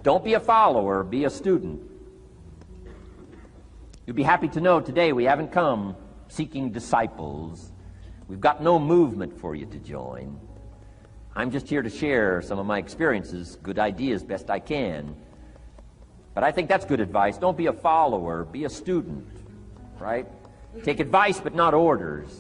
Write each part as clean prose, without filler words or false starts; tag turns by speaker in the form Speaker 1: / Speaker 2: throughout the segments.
Speaker 1: Don't be a follower, be a student. You'll be happy to know today we haven't come seeking disciples. We've got no movement for you to join. I'm just here to share some of my experiences, good ideas, best I can. But I think that's good advice. Don't be a follower, be a student, right? Take advice, but not orders.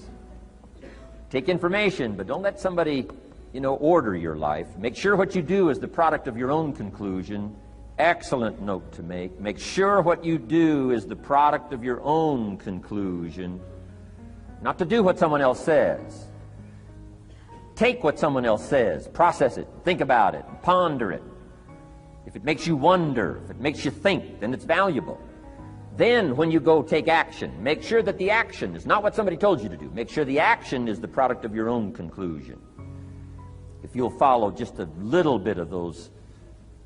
Speaker 1: Take information, but don't let somebody, order your life. Make sure what you do is the product of your own conclusion. Excellent note to make. Make sure what you do is the product of your own conclusion. Not to do what someone else says. Take what someone else says, process it, think about it, ponder it. If it makes you wonder, if it makes you think, then it's valuable. Then when you go take action, make sure that the action is not what somebody told you to do. Make sure the action is the product of your own conclusion. If you'll follow just a little bit of those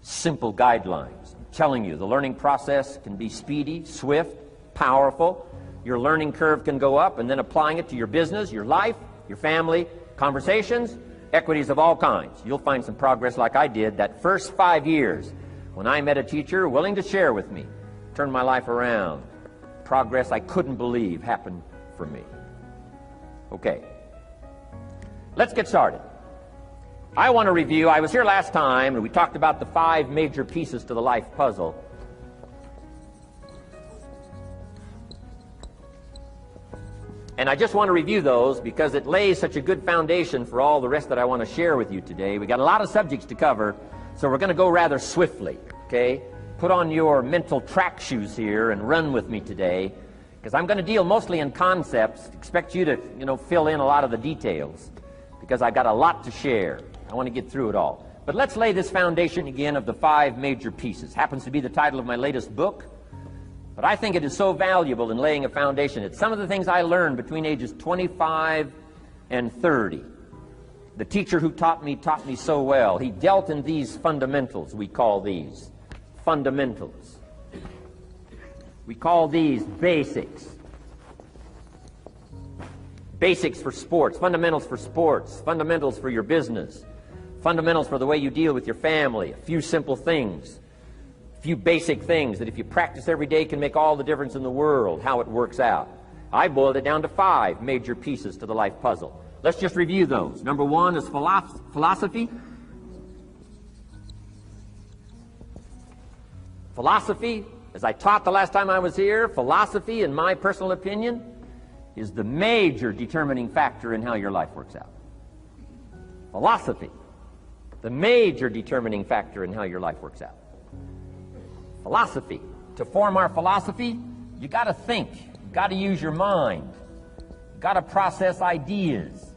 Speaker 1: simple guidelines, I'm telling you, the learning process can be speedy, swift, powerful. Your learning curve can go up, and then applying it to your business, your life, your family, conversations, equities of all kinds. You'll find some progress like I did that first 5 years when I met a teacher willing to share with me, turned my life around. Progress I couldn't believe happened for me. Okay, let's get started. I want to review, I was here last time and we talked about the 5 major pieces to the life puzzle. And I just want to review those because it lays such a good foundation for all the rest that I want to share with you today. We got a lot of subjects to cover, so we're going to go rather swiftly, okay? Put on your mental track shoes here and run with me today, because I'm going to deal mostly in concepts. Expect you to, fill in a lot of the details, because I've got a lot to share. I want to get through it all. But let's lay this foundation again of the 5 major pieces. Happens to be the title of my latest book. But I think it is so valuable in laying a foundation. It's some of the things I learned between ages 25 and 30. The teacher who taught me so well. He dealt in these fundamentals, we call these fundamentals. We call these basics. Basics for sports, fundamentals for your business, fundamentals for the way you deal with your family, a few simple things. Few basic things that if you practice every day can make all the difference in the world, how it works out. I boiled it down to 5 major pieces to the life puzzle. Let's just review those. Number 1 is philosophy. Philosophy, as I taught the last time I was here, philosophy, in my personal opinion, is the major determining factor in how your life works out. Philosophy, the major determining factor in how your life works out. Philosophy. To form our philosophy, you got to think. You got to use your mind. You got to process ideas.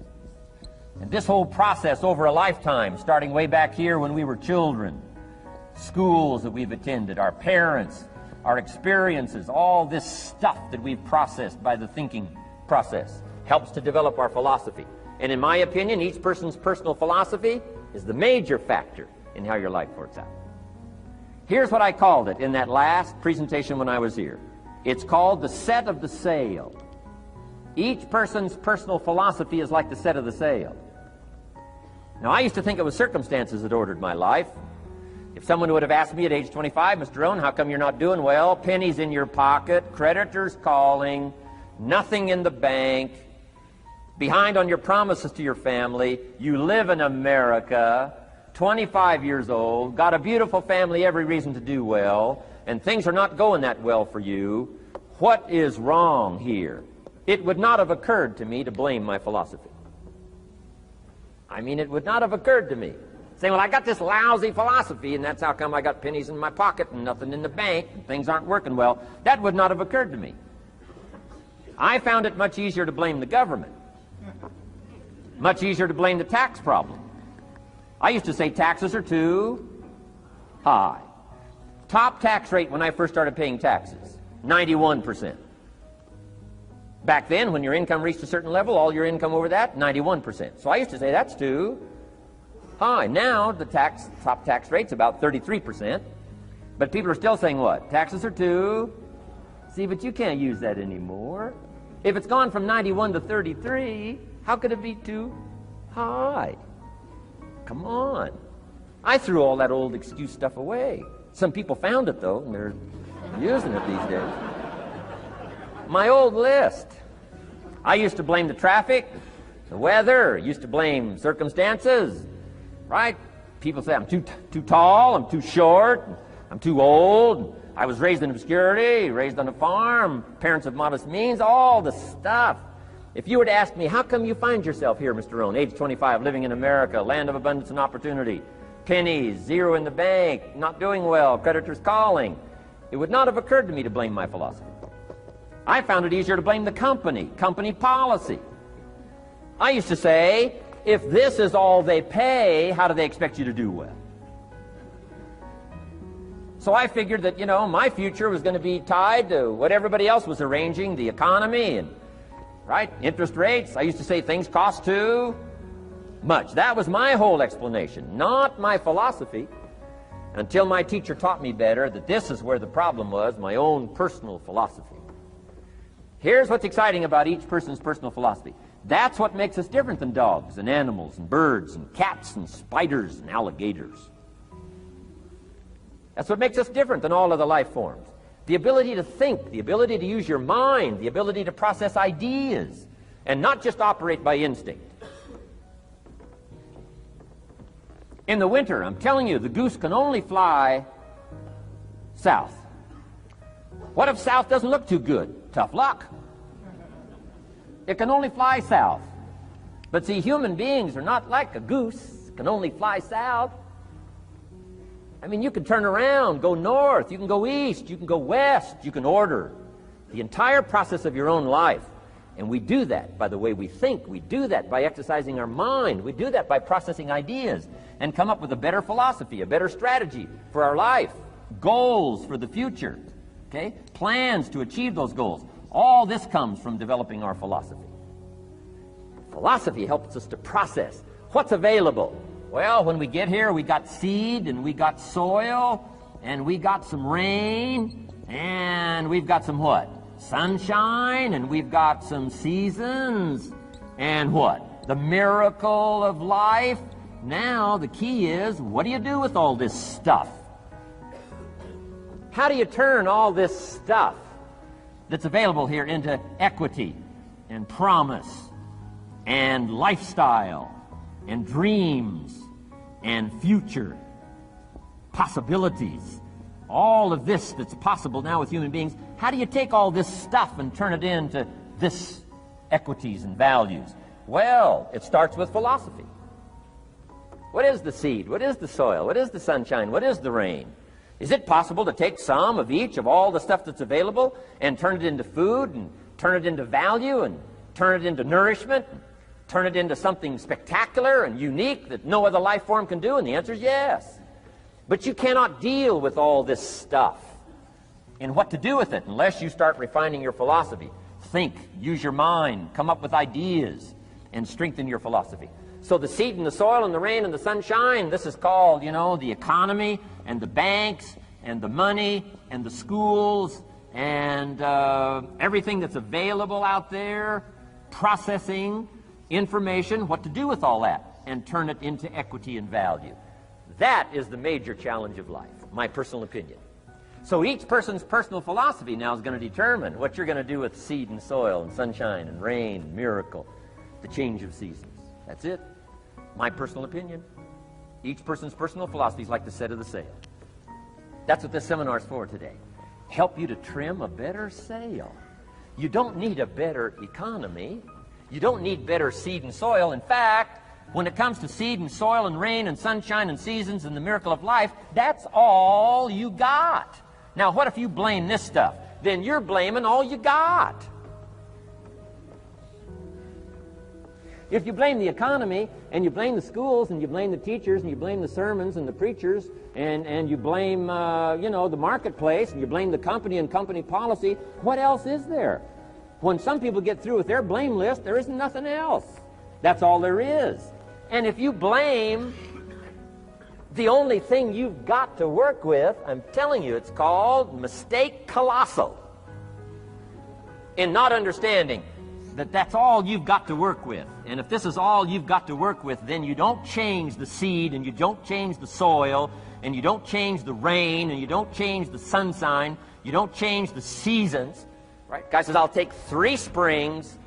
Speaker 1: And this whole process over a lifetime, starting way back here when we were children, schools that we've attended, our parents, our experiences, all this stuff that we've processed by the thinking process helps to develop our philosophy. And in my opinion, each person's personal philosophy is the major factor in how your life works out. Here's what I called it in that last presentation when I was here. It's called the set of the sail. Each person's personal philosophy is like the set of the sail. Now, I used to think it was circumstances that ordered my life. If someone would have asked me at age 25, Mr. Rohn, how come you're not doing well? Pennies in your pocket, creditors calling, nothing in the bank, behind on your promises to your family, you live in America, 25 years old, got a beautiful family, every reason to do well, and things are not going that well for you. What is wrong here? It would not have occurred to me to blame my philosophy. I mean, it would not have occurred to me. Saying, well, I got this lousy philosophy, and that's how come I got pennies in my pocket and nothing in the bank, and things aren't working well. That would not have occurred to me. I found it much easier to blame the government. Much easier to blame the tax problem. I used to say taxes are too high. Top tax rate when I first started paying taxes, 91%. Back then, when your income reached a certain level, all your income over that, 91%. So I used to say that's too high. Now the top tax rate's about 33%. But people are still saying what? Taxes are too. See, but you can't use that anymore. If it's gone from 91 to 33, how could it be too high? Come on. I threw all that old excuse stuff away. Some people found it, though, and they're using it these days. My old list. I used to blame the traffic, the weather, used to blame circumstances, right? People say I'm too tall, I'm too short, I'm too old, I was raised in obscurity, raised on a farm, parents of modest means, all the stuff. If you were to ask me, how come you find yourself here, Mr. Rohn, age 25, living in America, land of abundance and opportunity, pennies, zero in the bank, not doing well, creditors calling, it would not have occurred to me to blame my philosophy. I found it easier to blame the company policy. I used to say, if this is all they pay, how do they expect you to do well? So I figured that, my future was going to be tied to what everybody else was arranging, the economy and, right, interest rates. I used to say things cost too much. That was my whole explanation, not my philosophy, until my teacher taught me better that this is where the problem was, my own personal philosophy. Here's what's exciting about each person's personal philosophy. That's what makes us different than dogs and animals and birds and cats and spiders and alligators. That's what makes us different than all other life forms. The ability to think, the ability to use your mind, the ability to process ideas, and not just operate by instinct. In the winter, I'm telling you, the goose can only fly south. What if south doesn't look too good? Tough luck. It can only fly south. But see, human beings are not like a goose, can only fly south. I mean, you can turn around, go north, you can go east, you can go west, you can order the entire process of your own life. And we do that by the way we think. We do that by exercising our mind. We do that by processing ideas and come up with a better philosophy, a better strategy for our life, goals for the future, okay? Plans to achieve those goals. All this comes from developing our philosophy. Philosophy helps us to process what's available. Well, when we get here, we got seed, and we got soil, and we got some rain, and we've got some what? Sunshine, and we've got some seasons, and what? The miracle of life. Now, the key is, what do you do with all this stuff? How do you turn all this stuff that's available here into equity and promise and lifestyle and dreams and future possibilities? All of this that's possible now with human beings, how do you take all this stuff and turn it into this equities and values? Well, it starts with philosophy. What is the seed? What is the soil? What is the sunshine? What is the rain? Is it possible to take some of each of all the stuff that's available and turn it into food and turn it into value and turn it into nourishment, and turn it into something spectacular and unique that no other life form can do? And the answer is yes. But you cannot deal with all this stuff and what to do with it unless you start refining your philosophy. Think, use your mind, come up with ideas, and strengthen your philosophy. So the seed and the soil and the rain and the sunshine, this is called, the economy and the banks and the money and the schools and everything that's available out there, processing information, what to do with all that, and turn it into equity and value. That is the major challenge of life, my personal opinion. So each person's personal philosophy now is going to determine what you're going to do with seed and soil and sunshine and rain and miracle, the change of seasons. That's it. My personal opinion. Each person's personal philosophy is like the set of the sail. That's what this seminar is for today. Help you to trim a better sail. You don't need a better economy. You don't need better seed and soil. In fact, when it comes to seed and soil and rain and sunshine and seasons and the miracle of life, that's all you got. Now, what if you blame this stuff? Then you're blaming all you got. If you blame the economy, and you blame the schools, and you blame the teachers, and you blame the sermons and the preachers, and you blame, the marketplace, and you blame the company and company policy, what else is there? When some people get through with their blame list, there isn't nothing else. That's all there is. And if you blame the only thing you've got to work with, I'm telling you, it's called mistake colossal. In not understanding that that's all you've got to work with. And if this is all you've got to work with, then you don't change the seed and you don't change the soil and you don't change the rain, and you don't change the sunshine, you don't change the seasons, right? Guy says, I'll take 3 springs,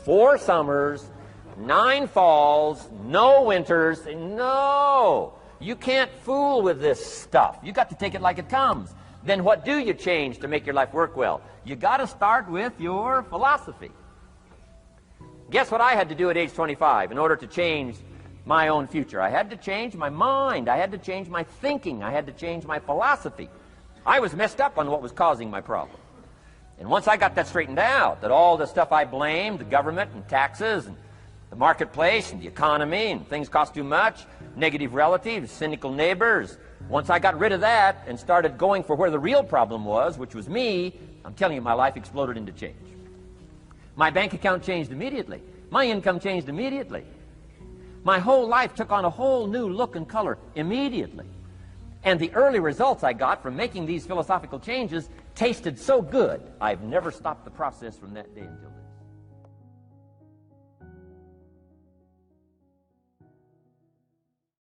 Speaker 1: 4 summers, 9 falls, no winters. No, you can't fool with this stuff. You got to take it like it comes. Then what do you change to make your life work well? You got to start with your philosophy. Guess what I had to do at age 25 in order to change my own future? I had to change my mind. I had to change my thinking. I had to change my philosophy. I was messed up on what was causing my problem. And once I got that straightened out, that all the stuff I blamed, the government and taxes and the marketplace and the economy and things cost too much, negative relatives, cynical neighbors, once I got rid of that and started going for where the real problem was, which was me, I'm telling you, my life exploded into change. My bank account changed immediately. My income changed immediately. My whole life took on a whole new look and color immediately. And the early results I got from making these philosophical changes tasted so good, I've never stopped the process from that day until this.